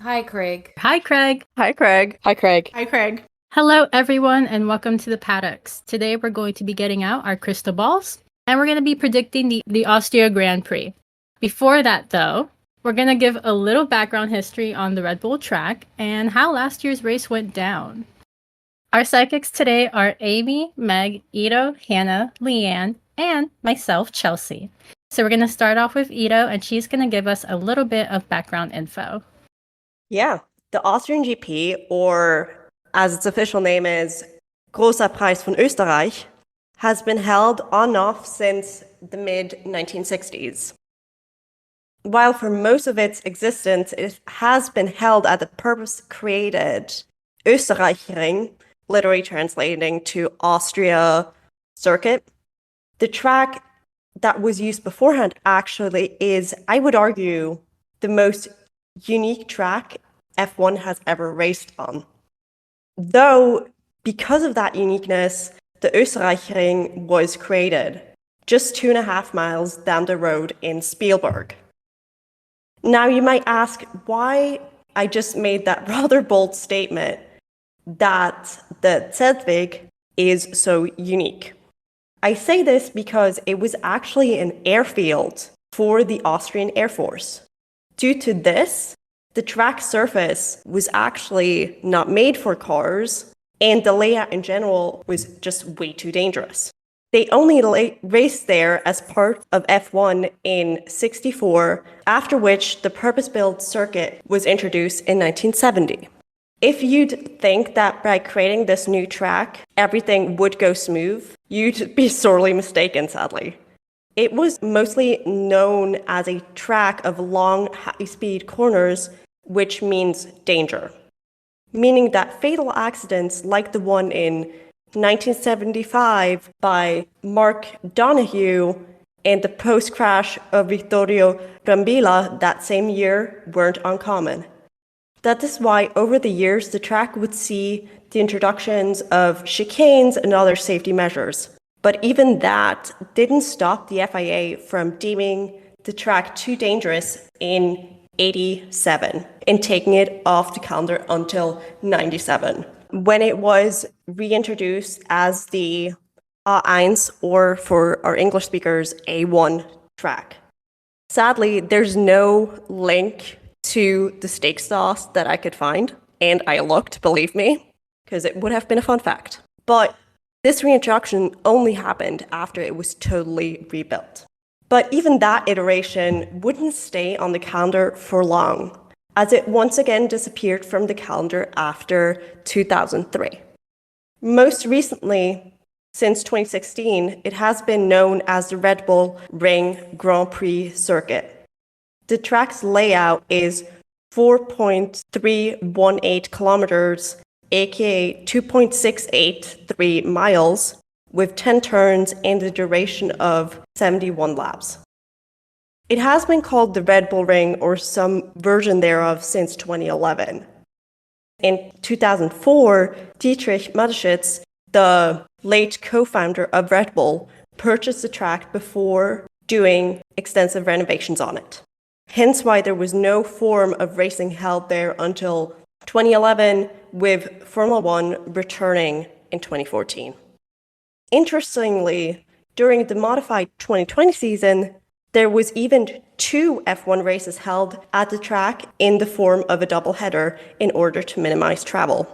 Hi, Craig. Hi, Craig. Hi, Craig. Hi, Craig. Hi, Craig. Hello, everyone, and welcome to the Paddocks. Today, we're going to be getting out our crystal balls, and we're going to be predicting the Austria Grand Prix. Before that, though, we're going to give a little background history on the Red Bull track and how last year's race went down. Our psychics today are Amy, Meg, Ito, Hannah, Leanne, and myself, Chelsea. So we're going to start off with Ito, and she's going to give us a little bit of background info. Yeah, the Austrian GP, or as its official name is, Großer Preis von Österreich, has been held on and off since the mid-1960s. While for most of its existence, it has been held at the purpose-created Österreichring, literally translating to Austria circuit. The track that was used beforehand actually is, I would argue, the most unique track F1 has ever raced on. Though, because of that uniqueness, the Österreichring was created just 2.5 miles down the road in Spielberg. Now, you might ask why I just made that rather bold statement that the Zeltweg is so unique. I say this because it was actually an airfield for the Austrian Air Force. Due to this, the track surface was actually not made for cars, and the layout in general was just way too dangerous. They only raced there as part of F1 in '64, after which the purpose-built circuit was introduced in 1970. If you'd think that by creating this new track, everything would go smooth, you'd be sorely mistaken, sadly. It was mostly known as a track of long, high-speed corners, which means danger. Meaning that fatal accidents like the one in 1975 by Mark Donoghue and the post-crash of Vittorio Brambilla that same year weren't uncommon. That is why over the years the track would see the introductions of chicanes and other safety measures. But even that didn't stop the FIA from deeming the track too dangerous in '87 and taking it off the calendar until '97, when it was reintroduced as the A1, or for our English speakers, A1 track. Sadly, there's no link to the steak sauce that I could find, and I looked, believe me, because it would have been a fun fact. But this reintroduction only happened after it was totally rebuilt. But even that iteration wouldn't stay on the calendar for long, as it once again disappeared from the calendar after 2003. Most recently, since 2016, it has been known as the Red Bull Ring Grand Prix circuit. The track's layout is 4.318 kilometers, aka 2.683 miles, with 10 turns and a duration of 71 laps. It has been called the Red Bull Ring or some version thereof since 2011. In 2004, Dietrich Mateschitz, the late co-founder of Red Bull, purchased the track before doing extensive renovations on it. Hence why there was no form of racing held there until 2011, with Formula One returning in 2014. Interestingly, during the modified 2020 season, there was even 2 F1 races held at the track in the form of a doubleheader in order to minimize travel.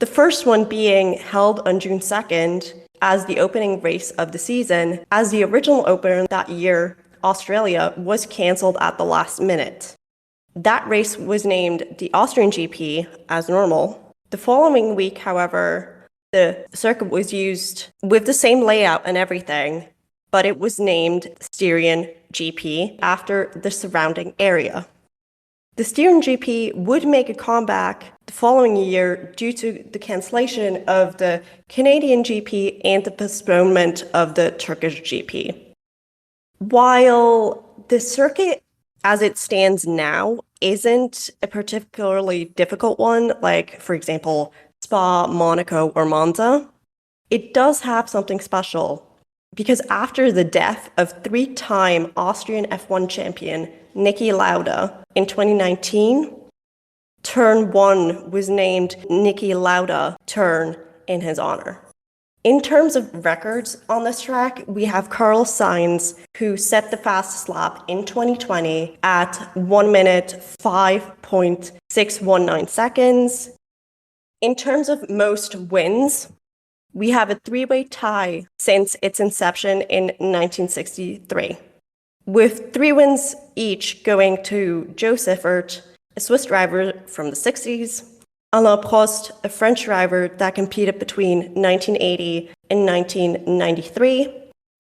The first one being held on June 2nd as the opening race of the season, as the original opener that year, Australia, was cancelled at the last minute. That race was named the Austrian GP as normal. The following week, however, the circuit was used with the same layout and everything, but it was named Styrian GP after the surrounding area. The Styrian GP would make a comeback the following year due to the cancellation of the Canadian GP and the postponement of the Turkish GP. While the circuit as it stands now isn't a particularly difficult one, like, for example, Spa, Monaco, or Monza, it does have something special. Because after the death of 3-time Austrian F1 champion Niki Lauda in 2019, Turn 1 was named Niki Lauda turn in his honor. In terms of records on this track, we have Carlos Sainz, who set the fastest lap in 2020 at 1 minute 5.619 seconds. In terms of most wins, we have a three-way tie since its inception in 1963, with 3 wins each going to Joe Siffert, a Swiss driver from the 60s, Alain Prost, a French driver that competed between 1980 and 1993,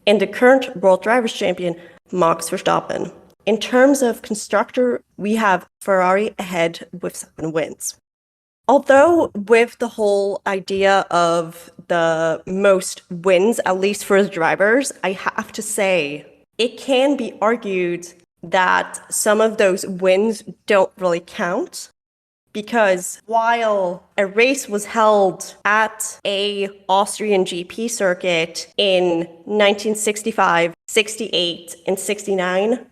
and the current World Drivers' Champion, Max Verstappen. In terms of constructor, we have Ferrari ahead with 7 wins. Although with the whole idea of the most wins, at least for the drivers, I have to say, it can be argued that some of those wins don't really count. Because while a race was held at a Austrian GP circuit in 1965, 68, and 69,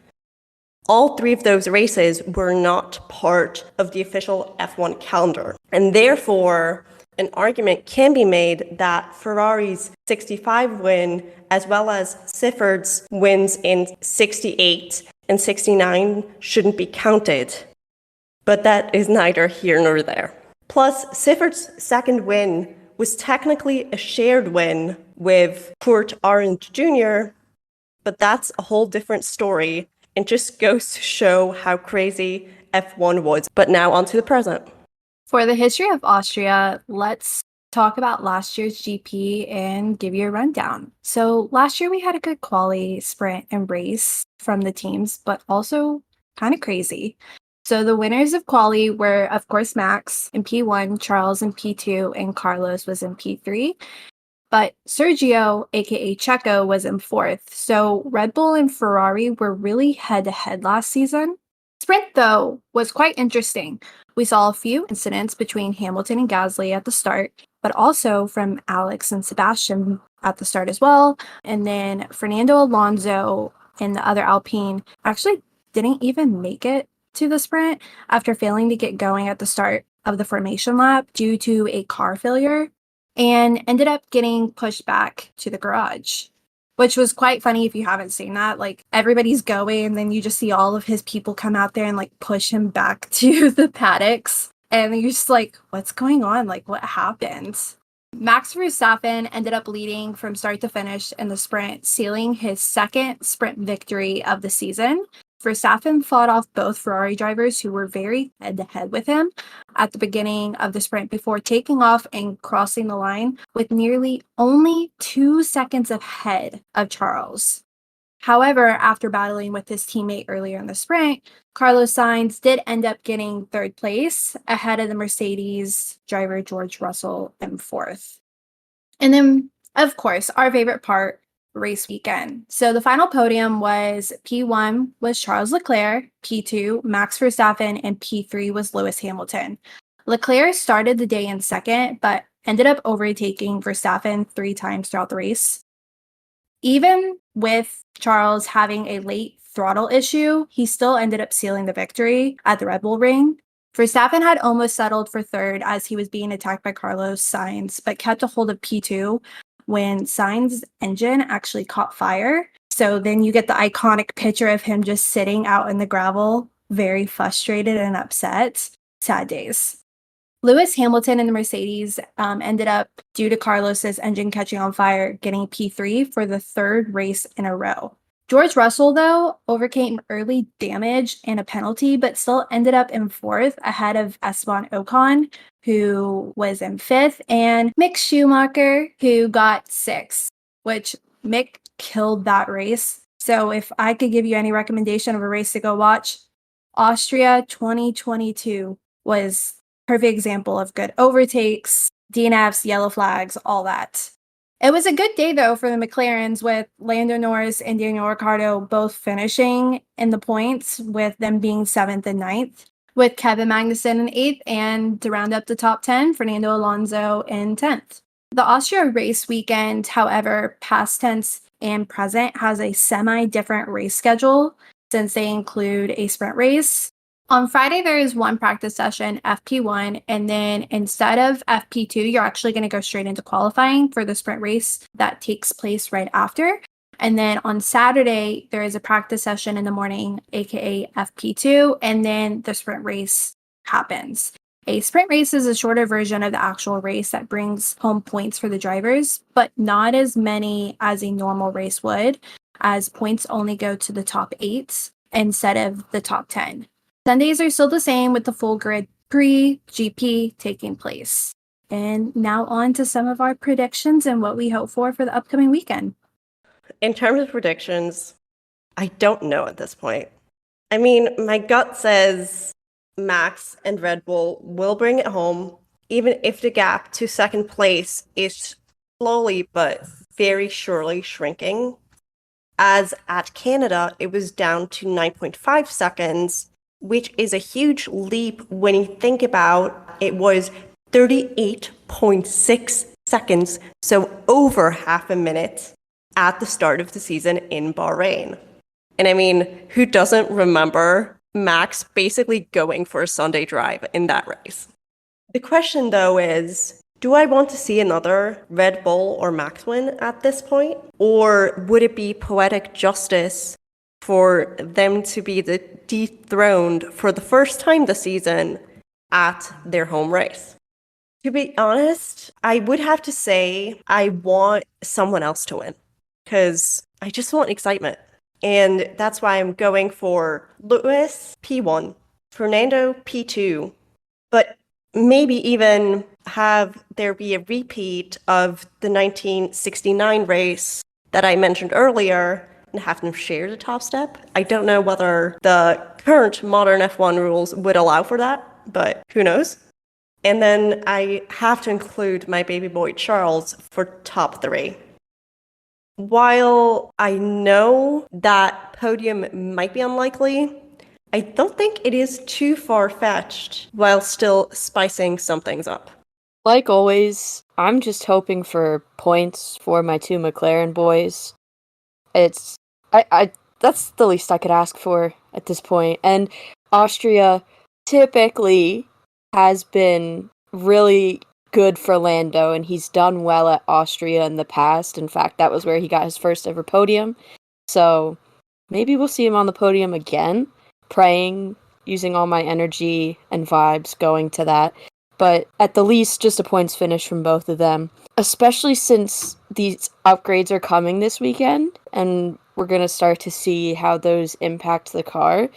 all 3 of those races were not part of the official F1 calendar. And therefore, an argument can be made that Ferrari's 65 win, as well as Siffert's wins in 68 and 69, shouldn't be counted. But that is neither here nor there. Plus, Siffert's second win was technically a shared win with Kurt Arendt Jr., but that's a whole different story and just goes to show how crazy F1 was. But now on to the present. For the history of Austria, let's talk about last year's GP and give you a rundown. So last year we had a good quali, sprint, and race from the teams, but also kind of crazy. So the winners of quali were, of course, Max in P1, Charles in P2, and Carlos was in P3. But Sergio, aka Checo, was in 4th. So Red Bull and Ferrari were really head-to-head last season. Sprint, though, was quite interesting. We saw a few incidents between Hamilton and Gasly at the start, but also from Alex and Sebastian at the start as well. And then Fernando Alonso and the other Alpine actually didn't even make it to the sprint after failing to get going at the start of the formation lap due to a car failure and ended up getting pushed back to the garage, which was quite funny if you haven't seen that. Like, everybody's going and then you just see all of his people come out there and like push him back to the paddocks, and you're just like, what's going on? Like, what happened? Max Verstappen ended up leading from start to finish in the sprint, sealing his second sprint victory of the season. Verstappen fought off both Ferrari drivers who were very head-to-head with him at the beginning of the sprint before taking off and crossing the line with nearly only 2 seconds ahead of Charles. However, after battling with his teammate earlier in the sprint, Carlos Sainz did end up getting 3rd place ahead of the Mercedes driver George Russell in 4th. And then, of course, our favorite part, race weekend. So the final podium was P1 was Charles Leclerc, P2 Max Verstappen, and P3 was Lewis Hamilton. Leclerc started the day in 2nd, but ended up overtaking Verstappen 3 times throughout the race. Even with Charles having a late throttle issue, he still ended up sealing the victory at the Red Bull Ring. Verstappen had almost settled for 3rd as he was being attacked by Carlos Sainz, but kept a hold of P2 when Sainz's engine actually caught fire. So then you get the iconic picture of him just sitting out in the gravel, very frustrated and upset. Sad days. Lewis Hamilton and the Mercedes ended up, due to Carlos's engine catching on fire, getting P3 for the 3rd race in a row. George Russell, though, overcame early damage and a penalty, but still ended up in 4th ahead of Esteban Ocon, who was in 5th, and Mick Schumacher, who got 6th, which Mick killed that race. So if I could give you any recommendation of a race to go watch, Austria 2022 was a perfect example of good overtakes, DNFs, yellow flags, all that. It was a good day, though, for the McLarens, with Lando Norris and Daniel Ricciardo both finishing in the points, with them being 7th and 9th, with Kevin Magnussen in 8th, and to round up the top 10, Fernando Alonso in 10th. The Austria race weekend, however, past tense and present, has a semi-different race schedule, since they include a sprint race, On Friday, there is one practice session, FP1, and then instead of FP2, you're actually going to go straight into qualifying for the sprint race that takes place right after. And then on Saturday, there is a practice session in the morning, aka FP2, and then the sprint race happens. A sprint race is a shorter version of the actual race that brings home points for the drivers, but not as many as a normal race would, as points only go to the top 8 instead of the top 10. Sundays are still the same with the full grid pre-GP taking place. And now on to some of our predictions and what we hope for the upcoming weekend. In terms of predictions, I don't know at this point. I mean, my gut says Max and Red Bull will bring it home, even if the gap to second place is slowly but very surely shrinking. As at Canada, it was down to 9.5 seconds, which is a huge leap when you think about it was 38.6 seconds, so over half a minute at the start of the season in Bahrain. And I mean, who doesn't remember Max basically going for a Sunday drive in that race? The question though is, do I want to see another Red Bull or Max win at this point? Or would it be poetic justice for them to be dethroned for the first time this season at their home race? To be honest, I would have to say I want someone else to win because I just want excitement. And that's why I'm going for Lewis P1, Fernando P2, but maybe even have there be a repeat of the 1969 race that I mentioned earlier and have them share the top step. I don't know whether the current modern F1 rules would allow for that, but who knows? And then I have to include my baby boy Charles for top 3. While I know that podium might be unlikely, I don't think it is too far-fetched while still spicing some things up. Like always, I'm just hoping for points for my 2 McLaren boys. I that's the least I could ask for at this point. And Austria typically has been really good for Lando, and he's done well at Austria in the past. In fact, that was where he got his first ever podium. So maybe we'll see him on the podium again, praying, using all my energy and vibes going to that. But at the least, just a points finish from both of them, especially since these upgrades are coming this weekend, and we're going to start to see how those impact the car.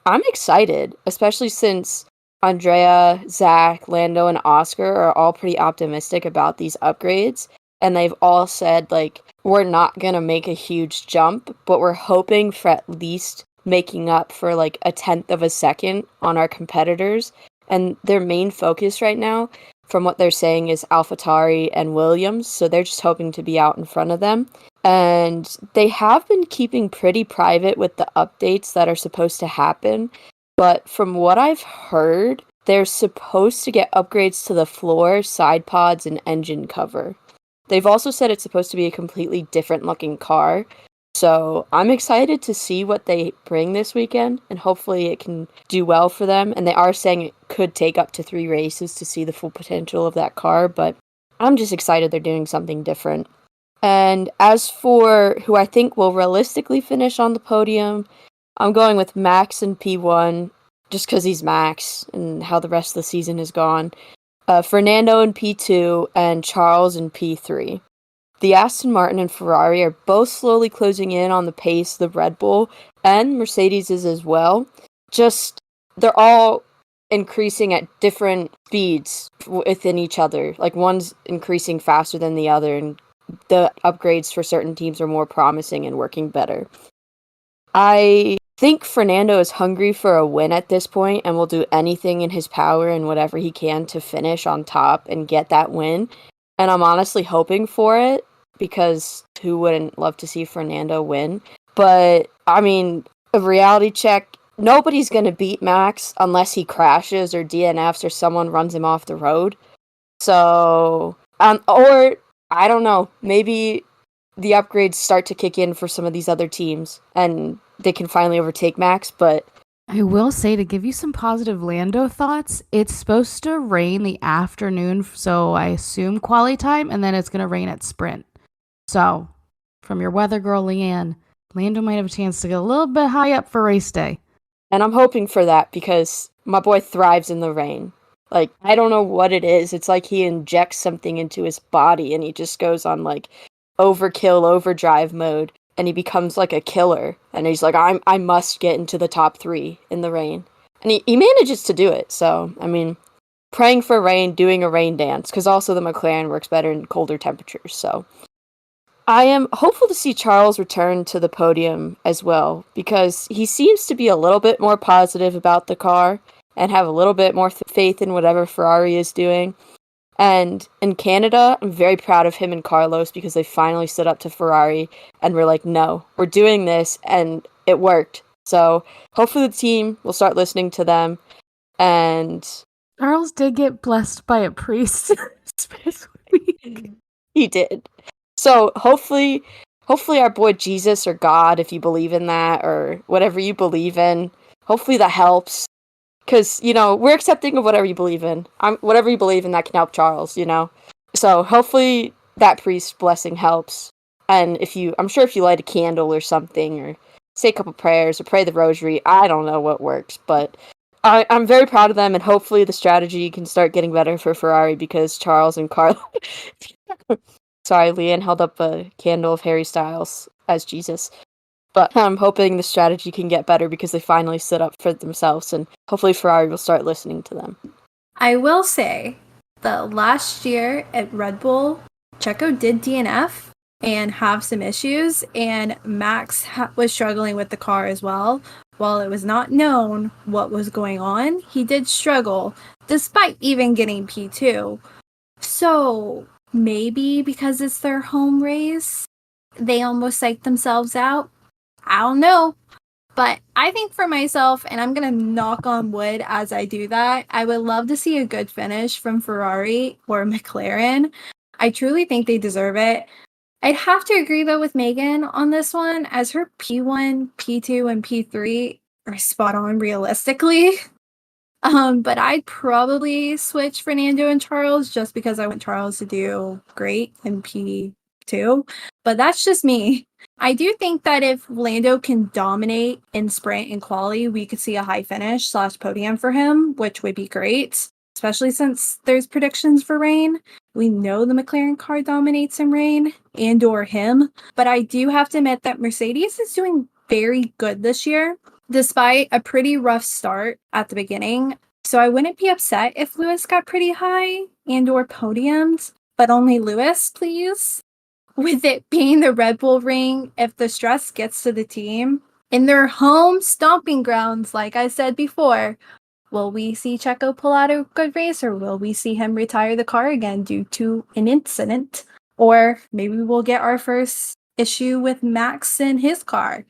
I'm excited, especially since Andrea, Zach, Lando, and Oscar are all pretty optimistic about these upgrades. And they've all said, like, we're not going to make a huge jump, but we're hoping for at least making up for, like, a tenth of a second on our competitors. And their main focus right now, from what they're saying, is AlphaTauri and Williams. So they're just hoping to be out in front of them. And they have been keeping pretty private with the updates that are supposed to happen. But from what I've heard, they're supposed to get upgrades to the floor, side pods, and engine cover. They've also said it's supposed to be a completely different looking car. So I'm excited to see what they bring this weekend, and hopefully it can do well for them. And they are saying it could take up to 3 races to see the full potential of that car, but I'm just excited they're doing something different. And as for who I think will realistically finish on the podium, I'm going with Max in P1, just because he's Max and how the rest of the season has gone. Fernando in P2, and Charles in P3. The Aston Martin and Ferrari are both slowly closing in on the pace of the Red Bull, and Mercedes is as well. Just, they're all increasing at different speeds within each other. Like, one's increasing faster than the other, and the upgrades for certain teams are more promising and working better. I think Fernando is hungry for a win at this point and will do anything in his power and whatever he can to finish on top and get that win. And I'm honestly hoping for it, because who wouldn't love to see Fernando win? But, I mean, a reality check, nobody's going to beat Max unless he crashes or DNFs or someone runs him off the road. So, or, I don't know, maybe the upgrades start to kick in for some of these other teams and they can finally overtake Max, but I will say, to give you some positive Lando thoughts, it's supposed to rain the afternoon, so I assume quali time, and then it's going to rain at sprint. So, from your weather girl, Leanne, Lando might have a chance to get a little bit high up for race day. And I'm hoping for that because my boy thrives in the rain. Like, I don't know what it is. It's like he injects something into his body and he just goes on like overkill, overdrive mode and he becomes like a killer. And he's like, I must get into the top 3 in the rain. And he manages to do it. So, I mean, praying for rain, doing a rain dance, because also the McLaren works better in colder temperatures. So, I am hopeful to see Charles return to the podium as well, because he seems to be a little bit more positive about the car and have a little bit more faith in whatever Ferrari is doing. And in Canada, I'm very proud of him and Carlos because they finally stood up to Ferrari and were like, no, we're doing this, and it worked. So hopefully the team will start listening to them. And Charles did get blessed by a priest this week. he did. So hopefully our boy Jesus or God, if you believe in that, or whatever you believe in, hopefully that helps. Because, we're accepting of whatever you believe in. Whatever you believe in, that can help Charles, So hopefully that priest blessing helps. And I'm sure if you light a candle or something, or say a couple prayers, or pray the rosary, I don't know what works, but I'm very proud of them, and hopefully the strategy can start getting better for Ferrari because Charles and Carlos... Sorry, Leanne held up a candle of Harry Styles as Jesus. But I'm hoping the strategy can get better because they finally stood up for themselves, and hopefully Ferrari will start listening to them. I will say that last year at Red Bull, Checo did DNF and have some issues, and Max was struggling with the car as well. While it was not known what was going on, he did struggle, despite even getting P2. So maybe because it's their home race, they almost psyched themselves out. I don't know. But I think for myself, and I'm going to knock on wood as I do that, I would love to see a good finish from Ferrari or McLaren. I truly think they deserve it. I'd have to agree, though, with Megan on this one, as her P1, P2, and P3 are spot on realistically. But I'd probably switch Fernando and Charles just because I want Charles to do great in P2. But that's just me. I do think that if Lando can dominate in sprint and quali, we could see a high finish / podium for him, which would be great, especially since there's predictions for rain. We know the McLaren car dominates in rain and or him, but I do have to admit that Mercedes is doing very good this year, despite a pretty rough start at the beginning. So I wouldn't be upset if Lewis got pretty high and or podiums, but only Lewis, please. With it being the Red Bull Ring, if the stress gets to the team, in their home stomping grounds, like I said before, will we see Checo pull out a good race, or will we see him retire the car again due to an incident? Or maybe we'll get our first issue with Max and his car.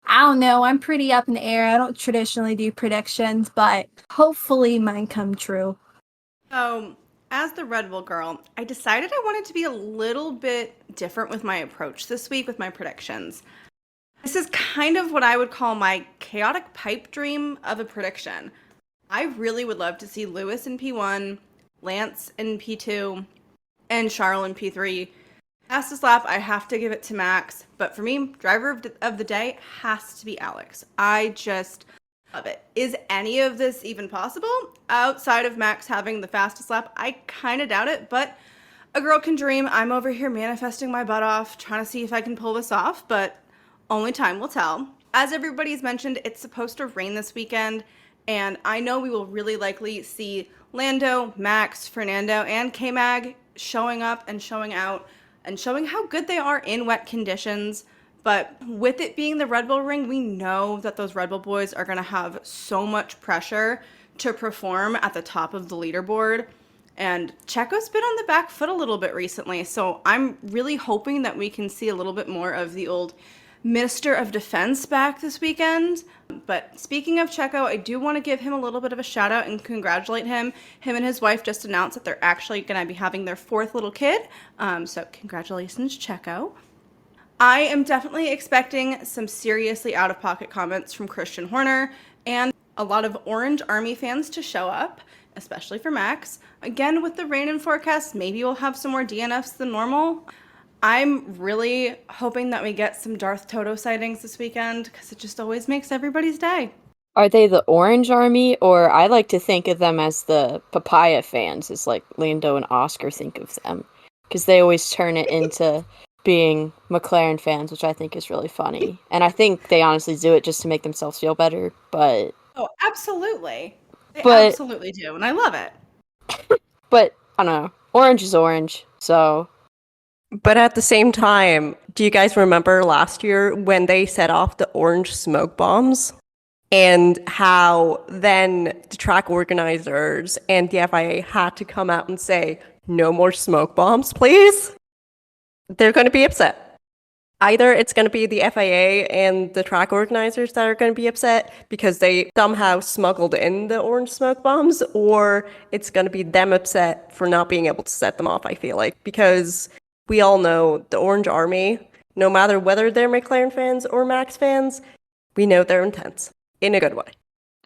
I don't know. I'm pretty up in the air. I don't traditionally do predictions, but hopefully mine come true. So, as the Red Bull girl, I decided I wanted to be a little bit different with my approach this week with my predictions. This is kind of what I would call my chaotic pipe dream of a prediction. I really would love to see Lewis in P1, Lance in P2, and Charles in P3. Fastest lap, I have to give it to Max, but for me, driver of the day has to be Alex. I just love it. Is any of this even possible outside of Max having the fastest lap? I kind of doubt it, but a girl can dream. I'm over here manifesting my butt off, trying to see if I can pull this off, but only time will tell. As everybody's mentioned, it's supposed to rain this weekend, and I know we will really likely see Lando, Max, Fernando, and K-Mag showing up and showing out and showing how good they are in wet conditions. But with it being the Red Bull Ring, we know that those Red Bull boys are going to have so much pressure to perform at the top of the leaderboard. And Checo's been on the back foot a little bit recently, so I'm really hoping that we can see a little bit more of the old Minister of Defense back this weekend. But speaking of Checo, I do want to give him a little bit of a shout out and congratulate him. Him and his wife just announced that they're actually going to be having their 4th little kid. So congratulations, Checo. I am definitely expecting some seriously out-of-pocket comments from Christian Horner, and a lot of Orange Army fans to show up, especially for Max. Again, with the rain and forecast, maybe we'll have some more DNFs than normal. I'm really hoping that we get some Darth Toto sightings this weekend because it just always makes everybody's day. Are they the Orange Army, or I like to think of them as the Papaya fans, as like Lando and Oscar think of them, because they always turn it into being McLaren fans, which I think is really funny. And I think they honestly do it just to make themselves feel better, but Oh, absolutely. They But- absolutely do, and I love it. I don't know. Orange is orange, so But at the same time, do you guys remember last year when they set off the orange smoke bombs? And how then the track organizers and the FIA had to come out and say, no more smoke bombs, please? They're going to be upset. Either it's going to be the FIA and the track organizers that are going to be upset because they somehow smuggled in the orange smoke bombs, or it's going to be them upset for not being able to set them off, I feel like. Because we all know the Orange Army, no matter whether they're McLaren fans or Max fans, we know their intents. In a good way.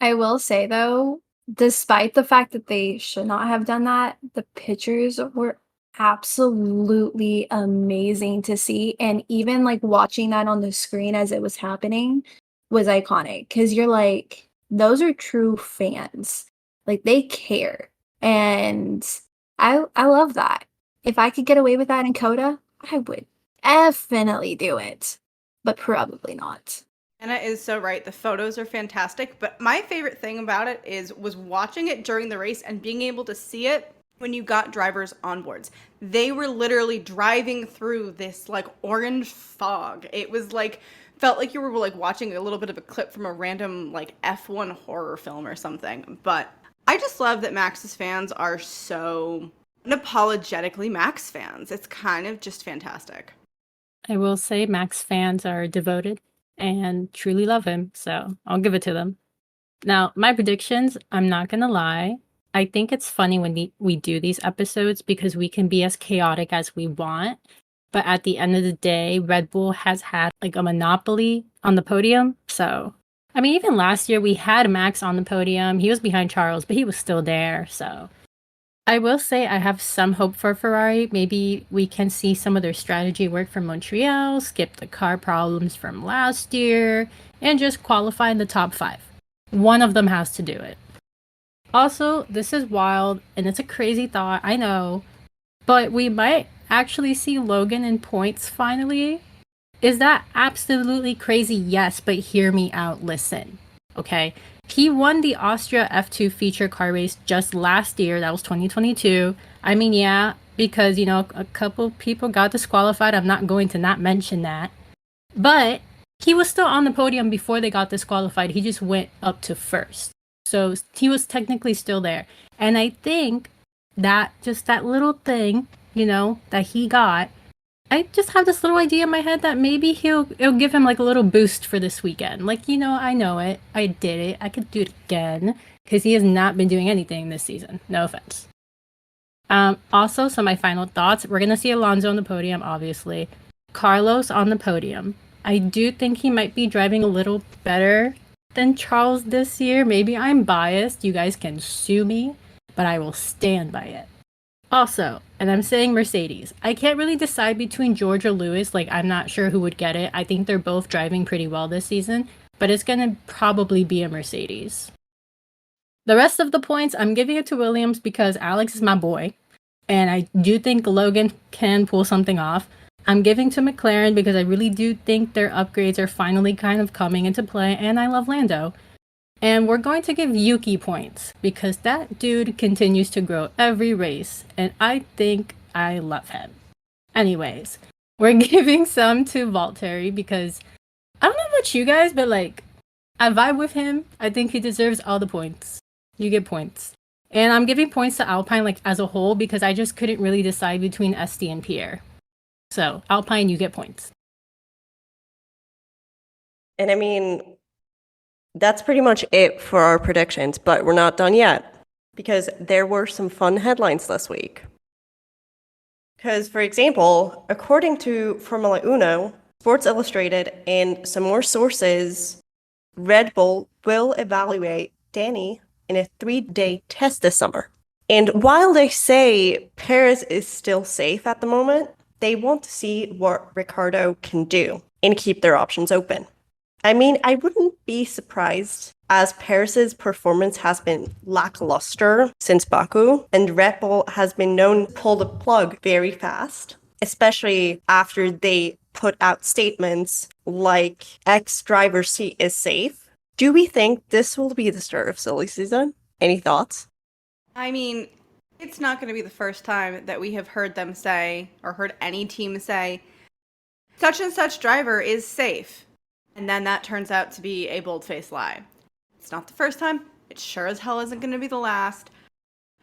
I will say though, despite the fact that they should not have done that, the pictures were absolutely amazing to see. And even like watching that on the screen as it was happening was iconic because you're like, those are true fans. Like they care. And I love that. If I could get away with that in Coda, I would definitely do it. But probably not. Anna is so right. The photos are fantastic, but my favorite thing about it was watching it during the race and being able to see it when you got drivers on boards. They were literally driving through this like orange fog. It was like felt like you were like watching a little bit of a clip from a random like F1 horror film or something. But I just love that Max's fans are so unapologetically Max fans. It's kind of just fantastic. I will say Max fans are devoted and truly love him, so I'll give it to them. Now, my predictions, I'm not gonna lie. I think it's funny when we do these episodes because we can be as chaotic as we want. But at the end of the day, Red Bull has had like a monopoly on the podium. So, I mean, even last year we had Max on the podium. He was behind Charles, but he was still there. So, I will say I have some hope for Ferrari. Maybe we can see some of their strategy work from Montreal, skip the car problems from last year, and just qualify in the top 5. One of them has to do it. Also, this is wild, and it's a crazy thought, I know, but we might actually see Logan in points finally. Is that absolutely crazy? Yes, but hear me out, listen, okay? He won the Austria F2 feature car race just last year. That was 2022. I mean, yeah, because, you know, a couple people got disqualified. I'm not going to not mention that. But he was still on the podium before they got disqualified. He just went up to first. So he was technically still there. And I think that just that little thing, you know, that he got, I just have this little idea in my head that maybe it'll give him like a little boost for this weekend. Like, you know, I know it. I did it. I could do it again because he has not been doing anything this season. No offense. Also, so my final thoughts. We're going to see Alonso on the podium, obviously. Carlos on the podium. I do think he might be driving a little better than Charles this year. Maybe I'm biased. You guys can sue me, but I will stand by it. Also, and I'm saying Mercedes, I can't really decide between George or Lewis. Like, I'm not sure who would get it. I think they're both driving pretty well this season, but it's going to probably be a Mercedes. The rest of the points, I'm giving it to Williams because Alex is my boy, and I do think Logan can pull something off. I'm giving to McLaren because I really do think their upgrades are finally kind of coming into play, and I love Lando. And we're going to give Yuki points because that dude continues to grow every race, and I think I love him. Anyways, we're giving some to Valtteri because I don't know about you guys, but like, I vibe with him. I think he deserves all the points. You get points. And I'm giving points to Alpine like as a whole because I just couldn't really decide between Esti and Pierre. So, Alpine, you get points. And I mean, that's pretty much it for our predictions, but we're not done yet because there were some fun headlines this week. Because, for example, according to Formula Uno, Sports Illustrated, and some more sources, Red Bull will evaluate Danny in a 3-day test this summer. And while they say Paris is still safe at the moment, they want to see what Ricardo can do and keep their options open. I mean, I wouldn't be surprised as Paris's performance has been lackluster since Baku, and Red Bull has been known to pull the plug very fast, especially after they put out statements like X driver's seat is safe. Do we think this will be the start of silly season? Any thoughts? I mean, it's not going to be the first time that we have heard them say, or heard any team say, such and such driver is safe. And then that turns out to be a bold-faced lie. It's not the first time. It sure as hell isn't going to be the last.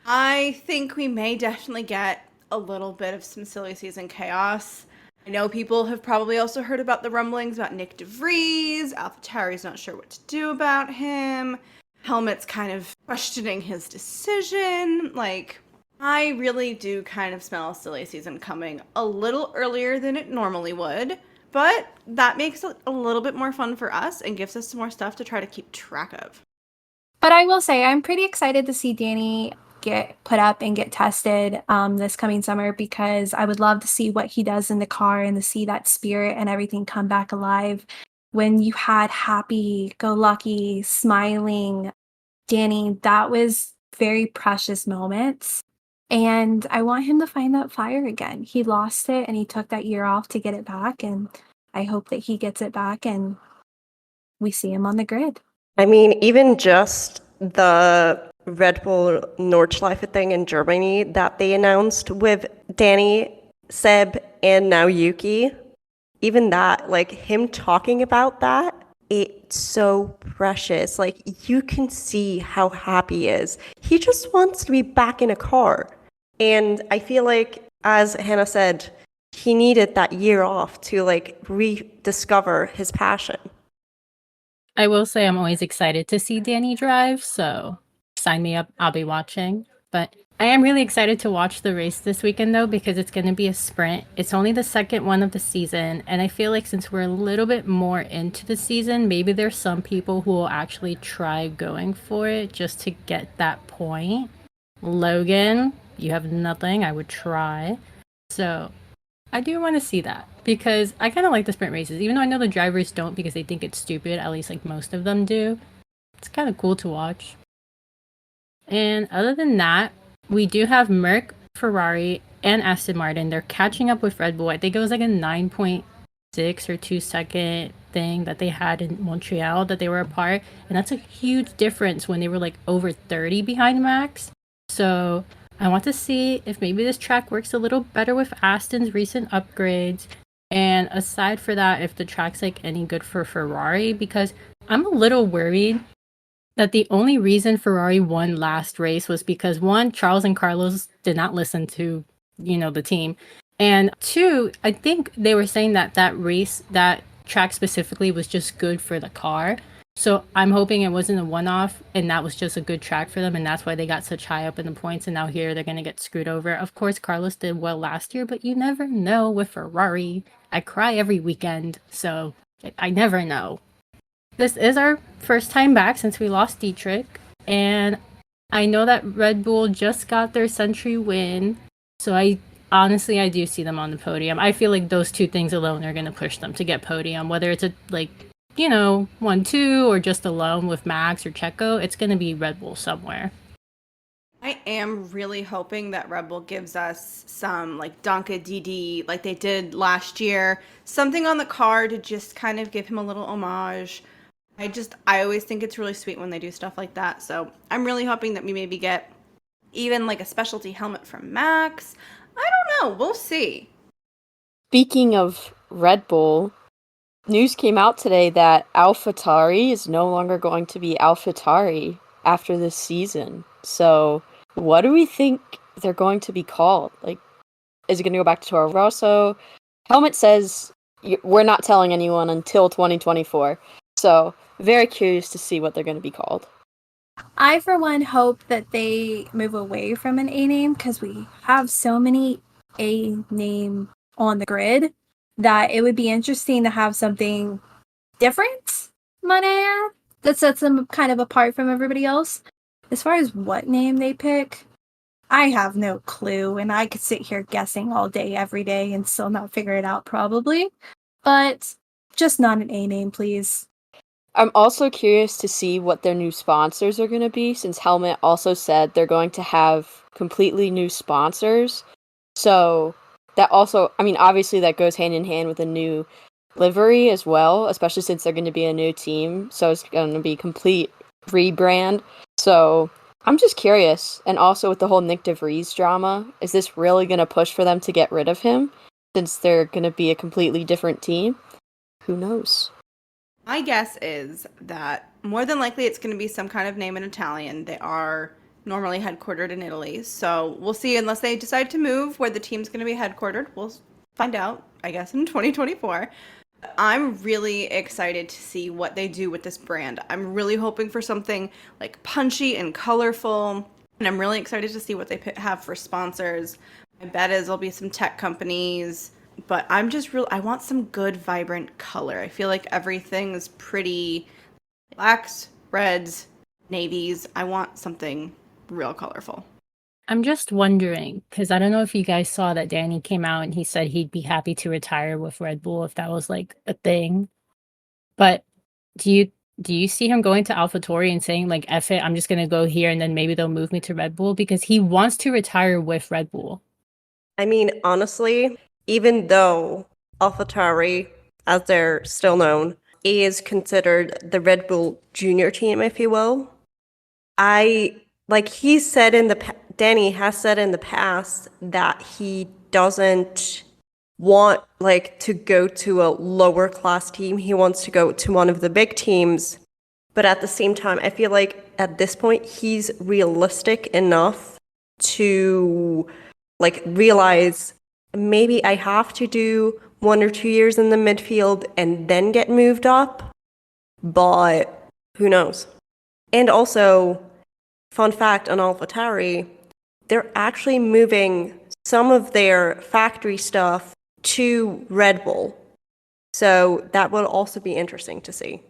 I think we may definitely get a little bit of some silly season chaos. I know people have probably also heard about the rumblings about Nick DeVries. AlphaTauri's not sure what to do about him. Helmut's kind of questioning his decision. Like, I really do kind of smell a silly season coming a little earlier than it normally would. But that makes it a little bit more fun for us and gives us some more stuff to try to keep track of. But I will say, I'm pretty excited to see Danny get put up and get tested this coming summer, because I would love to see what he does in the car and to see that spirit and everything come back alive. When you had happy-go-lucky, smiling Danny, that was very precious moments. And I want him to find that fire again. He lost it and he took that year off to get it back. And I hope that he gets it back and we see him on the grid. I mean, even just the Red Bull Nordschleife thing in Germany that they announced with Danny, Seb, and now Yuki, even that, like him talking about that, it's so precious. Like you can see how happy he is. He just wants to be back in a car. And I feel like, as Hanna said, he needed that year off to like rediscover his passion. I will say I'm always excited to see Danny drive, so sign me up. I'll be watching. But I am really excited to watch the race this weekend, though, because it's going to be a sprint. It's only the second one of the season, and I feel like since we're a little bit more into the season, maybe there's some people who will actually try going for it just to get that point. Logan, you have nothing. I would try. So I do want to see that because I kind of like the sprint races, even though I know the drivers don't because they think it's stupid, at least like most of them do. It's kind of cool to watch. And other than that, we do have Merc, Ferrari, and Aston Martin. They're catching up with Red Bull. I think it was like a 9.6 or 2-second thing that they had in Montreal that they were apart. And that's a huge difference when they were like over 30 behind Max. So I want to see if maybe this track works a little better with Aston's recent upgrades. And aside for that, if the track's like any good for Ferrari, because I'm a little worried that the only reason Ferrari won last race was because one, Charles and Carlos did not listen to, the team. And two, I think they were saying that race, that track specifically was just good for the car. So I'm hoping it wasn't a one-off and that was just a good track for them. And that's why they got such high up in the points. And now here they're going to get screwed over. Of course, Carlos did well last year, but you never know with Ferrari. I cry every weekend, so I never know. This is our first time back since we lost Dietrich, and I know that Red Bull just got their Century win, so I do see them on the podium. I feel like those two things alone are going to push them to get podium, whether it's 1-2 or just alone with Max or Checo, it's going to be Red Bull somewhere. I am really hoping that Red Bull gives us some like Donka DD like they did last year, something on the car to just kind of give him a little homage. I always think it's really sweet when they do stuff like that. So I'm really hoping that we maybe get even like a specialty helmet from Max. I don't know. We'll see. Speaking of Red Bull, news came out today that AlphaTauri is no longer going to be AlphaTauri after this season. So what do we think they're going to be called? Like, is it going to go back to Toro Rosso? Helmet says we're not telling anyone until 2024. So very curious to see what they're going to be called. I, for one, hope that they move away from an A name because we have so many A name on the grid that it would be interesting to have something different, Manea, that sets them kind of apart from everybody else. As far as what name they pick, I have no clue, and I could sit here guessing all day, every day, and still not figure it out, probably. But just not an A name, please. I'm also curious to see what their new sponsors are going to be, since Helmet also said they're going to have completely new sponsors. So that also, I mean, obviously that goes hand in hand with a new livery as well, especially since they're going to be a new team. So it's going to be complete rebrand. So I'm just curious. And also with the whole Nick DeVries drama, is this really going to push for them to get rid of him since they're going to be a completely different team? Who knows? My guess is that more than likely it's going to be some kind of name in Italian. They are normally headquartered in Italy. So we'll see, unless they decide to move where the team's going to be headquartered. We'll find out, I guess, in 2024. I'm really excited to see what they do with this brand. I'm really hoping for something like punchy and colorful. And I'm really excited to see what they have for sponsors. My bet is there'll be some tech companies. But I'm just I want some good, vibrant color. I feel like everything is pretty blacks, reds, navies. I want something real colorful. I'm just wondering, because I don't know if you guys saw that Danny came out and he said he'd be happy to retire with Red Bull if that was like a thing. But do you see him going to AlphaTauri and saying like, F it, I'm just gonna go here and then maybe they'll move me to Red Bull? Because he wants to retire with Red Bull. I mean, honestly, even though AlphaTauri, as they're still known, is considered the Red Bull junior team, if you will, Danny has said in the past that he doesn't want to go to a lower class team. He wants to go to one of the big teams. But at the same time, I feel like at this point, he's realistic enough to realize maybe I have to do 1 or 2 years in the midfield and then get moved up. But who knows? And also, fun fact on AlphaTauri, they're actually moving some of their factory stuff to Red Bull. So that will also be interesting to see.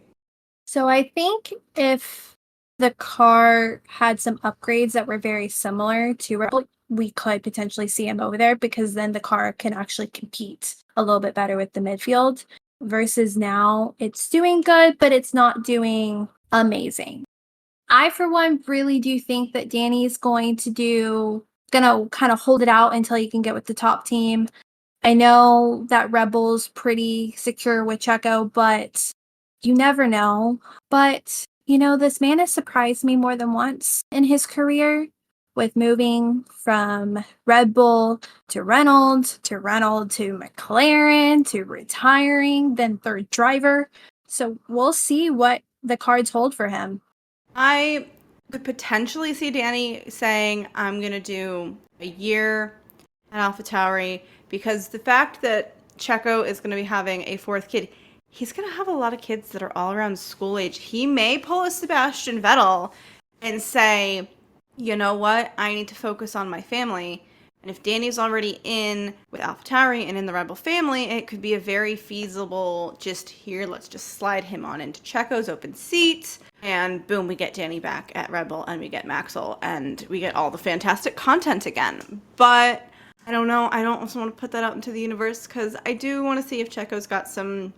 So I think if the car had some upgrades that were very similar to Red Bull, we could potentially see him over there, because then the car can actually compete a little bit better with the midfield, versus now it's doing good, but it's not doing amazing. I, for one, really do think that Danny's gonna kind of hold it out until he can get with the top team. I know that Red Bull's pretty secure with Checo, but you never know. But, this man has surprised me more than once in his career, with moving from Red Bull to Renault to McLaren to retiring, then third driver. So we'll see what the cards hold for him. I could potentially see Danny saying, I'm going to do a year at AlphaTauri, because the fact that Checo is going to be having a 4th kid, he's going to have a lot of kids that are all around school age. He may pull a Sebastian Vettel and say, you know what, I need to focus on my family. And if Danny's already in with AlphaTauri and in the Red Bull family, it could be a very feasible, let's just slide him on into Checo's open seat. And boom, we get Danny back at Red Bull, and we get Maxwell, and we get all the fantastic content again. But I don't know. I don't also want to put that out into the universe, because I do want to see if Checo's got some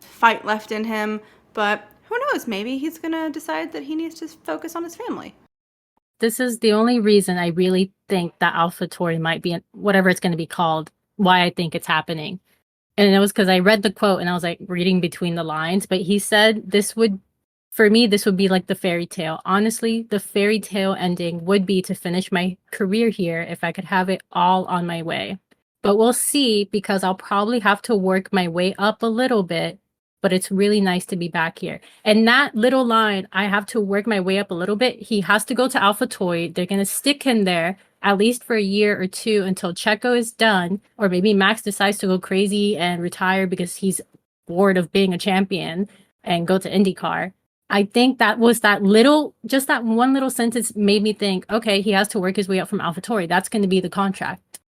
fight left in him. But who knows? Maybe he's going to decide that he needs to focus on his family. This is the only reason I really think that AlphaTauri might be, whatever it's going to be called, why I think it's happening. And it was because I read the quote and I was like reading between the lines, but he said this would be like the fairy tale. Honestly, the fairy tale ending would be to finish my career here if I could have it all on my way. But we'll see, because I'll probably have to work my way up a little bit, but it's really nice to be back here. And that little line, I have to work my way up a little bit, he has to go to AlphaTauri. They're going to stick him there at least for a year or two until Checo is done, or maybe Max decides to go crazy and retire because he's bored of being a champion and go to IndyCar. I think that was that one little sentence made me think, okay, he has to work his way up from AlphaTauri. That's going to be the contract.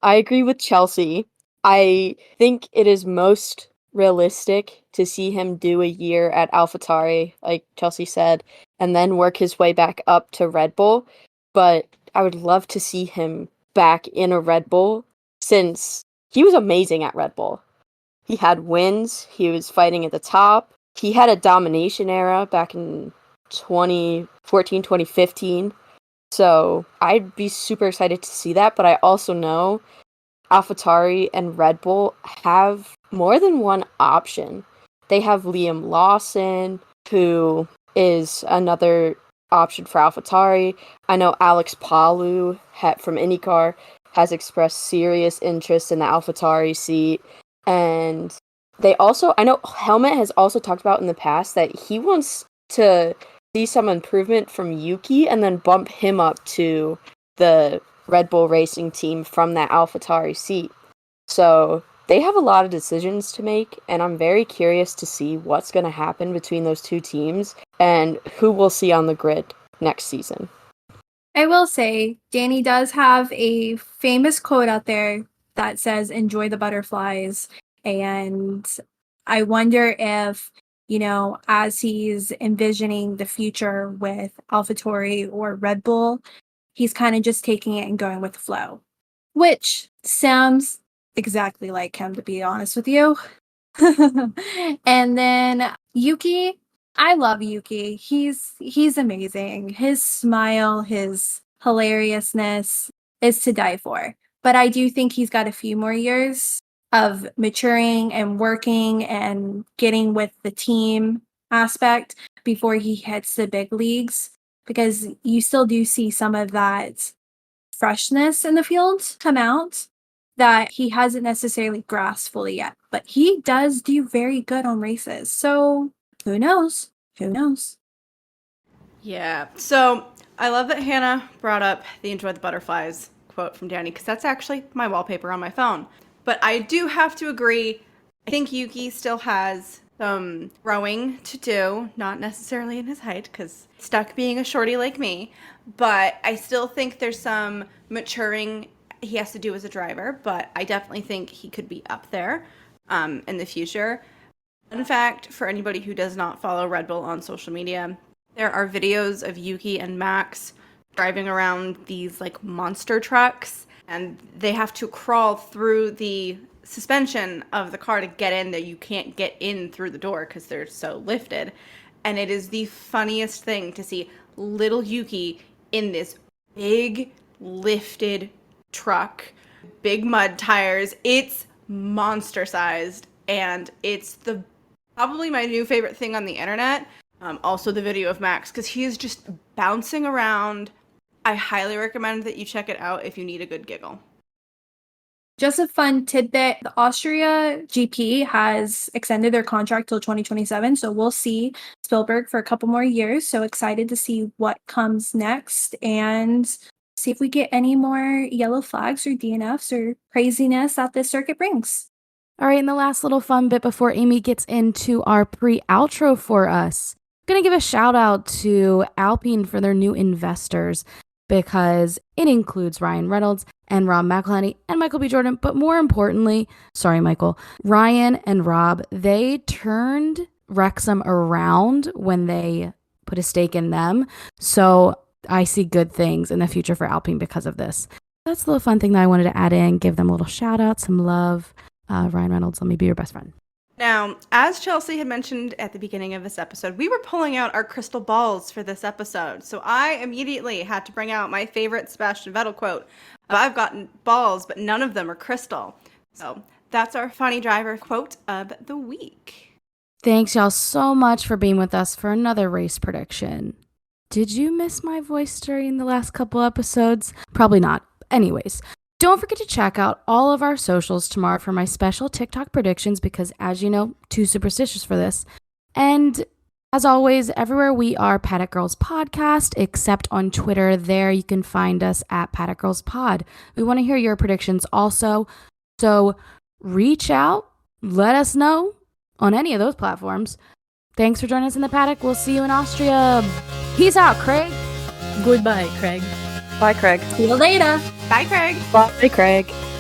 I agree with Chelsea. I think it is most realistic to see him do a year at AlphaTauri, like Chelsea said, and then work his way back up to Red Bull. But I would love to see him back in a Red Bull since he was amazing at Red Bull. He had wins, he was fighting at the top, he had a domination era back in 2014, 2015. So I'd be super excited to see that, but I also know AlphaTauri and Red Bull have more than one option. They have Liam Lawson, who is another option for AlphaTauri. I know Alex Palou from IndyCar has expressed serious interest in the AlphaTauri seat. And I know Helmut has also talked about in the past that he wants to see some improvement from Yuki and then bump him up to the Red Bull Racing team from that AlphaTauri seat. So they have a lot of decisions to make, and I'm very curious to see what's going to happen between those two teams and who we'll see on the grid next season. I will say, Danny does have a famous quote out there that says, "Enjoy the butterflies." And I wonder if, as he's envisioning the future with AlphaTauri or Red Bull, he's kind of just taking it and going with the flow, which sounds exactly like him, to be honest with you. And then Yuki, I love Yuki. He's amazing. His smile, his hilariousness is to die for. But I do think he's got a few more years of maturing and working and getting with the team aspect before he hits the big leagues, because you still do see some of that freshness in the field come out that he hasn't necessarily grasped fully yet. But he does do very good on races. So who knows? Who knows? Yeah. So I love that Hannah brought up the "Enjoy the butterflies" quote from Danny, because that's actually my wallpaper on my phone. But I do have to agree, I think Yuki still has some growing to do, not necessarily in his height, because stuck being a shorty like me, but I still think there's some maturing he has to do as a driver, but I definitely think he could be up there in the future. Fun fact, for anybody who does not follow Red Bull on social media, there are videos of Yuki and Max driving around these like monster trucks, and they have to crawl through the suspension of the car to get in there. You can't get in through the door because they're so lifted. And it is the funniest thing to see little Yuki in this big lifted truck, big mud tires. It's monster sized, and it's probably my new favorite thing on the internet. Also the video of Max, because he is just bouncing around. I highly recommend that you check it out if you need a good giggle. Just a fun tidbit, the Austria GP has extended their contract till 2027, so we'll see Spielberg for a couple more years. So excited to see what comes next and see if we get any more yellow flags or DNFs or craziness that this circuit brings. All right, and the last little fun bit before Amy gets into our pre-outro for us. I'm going to give a shout out to Alpine for their new investors, because it includes Ryan Reynolds and Rob McElhenney and Michael B. Jordan. But more importantly, sorry, Michael, Ryan and Rob, they turned Wrexham around when they put a stake in them. So I see good things in the future for Alpine because of this. That's the little fun thing that I wanted to add in, give them a little shout out, some love. Ryan Reynolds, let me be your best friend. Now, as Chelsea had mentioned at the beginning of this episode, we were pulling out our crystal balls for this episode. So I immediately had to bring out my favorite Sebastian Vettel quote. I've gotten balls, but none of them are crystal. So that's our funny driver quote of the week. Thanks, y'all, so much for being with us for another race prediction. Did you miss my voice during the last couple episodes? Probably not. Anyways, don't forget to check out all of our socials tomorrow for my special TikTok predictions, because as you know, too superstitious for this. And as always, everywhere we are Paddock Girls Podcast, except on Twitter. There you can find us at Paddock Girls Pod. We want to hear your predictions also. So reach out, let us know on any of those platforms. Thanks for joining us in the paddock. We'll see you in Austria. Peace out, Craig. Goodbye, Craig. Bye, Craig. See you later. Bye, Craig. Bye, Craig.